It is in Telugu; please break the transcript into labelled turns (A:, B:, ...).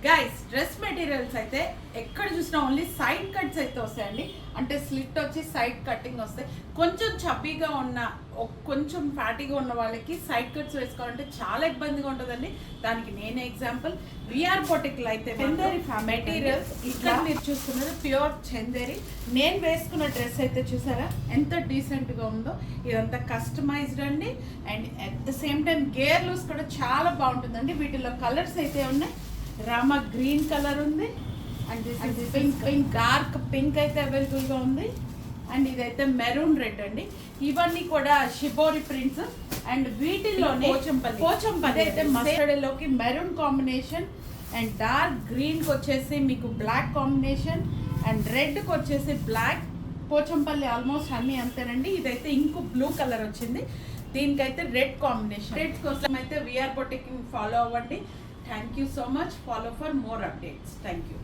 A: గైస్ డ్రెస్ మెటీరియల్స్ అయితే ఎక్కడ చూసినా ఓన్లీ సైడ్ కట్స్ అయితే వస్తాయండి. అంటే స్లిట్ వచ్చి సైడ్ కటింగ్ వస్తాయి. కొంచెం చబ్బీగా ఉన్న కొంచెం ఫ్యాటీగా ఉన్న వాళ్ళకి సైడ్ కట్స్ వేసుకోవాలంటే చాలా ఇబ్బందిగా ఉంటుందండి. దానికి నేనే ఎగ్జాంపుల్. విఆర్ బొటిక్లో అయితే చందేరి మెటీరియల్స్ ఇక్కడ మీరు చూస్తున్నది ప్యూర్ చందేరి. నేను వేసుకున్న డ్రెస్ అయితే చూసారా ఎంత డీసెంట్గా ఉందో. ఇదంతా కస్టమైజ్డ్ అండి. And at the same time gear loose కూడా చాలా బాగుంటుందండి. వీటిలో కలర్స్ అయితే ఉన్నాయి. రామా గ్రీన్ కలర్ ఉంది అండ్ పింక్ డార్క్ పింక్ అయితే అవైలబుల్గా ఉంది. అండ్ ఇదైతే మెరూన్ రెడ్ అండి. ఇవన్నీ కూడా షిబోరి ప్రింట్స్. అండ్ వీటిలోనే పోచంపల్లి అయితే మస్టర్డ్లోకి మెరూన్ కాంబినేషన్ అండ్ డార్క్ గ్రీన్కి వచ్చేసి మీకు బ్లాక్ కాంబినేషన్ అండ్ రెడ్కి వచ్చేసి బ్లాక్. పోచంపల్లి ఆల్మోస్ట్ అన్నీ అంతేనండి. ఇదైతే ఇంకో బ్లూ కలర్ వచ్చింది. దీనికైతే రెడ్ కాంబినేషన్. రెడ్ కోసం అయితే విఆర్ బొటిక్ ఫాలో అవ్వండి. Thank you so much. Follow for more updates. Thank you.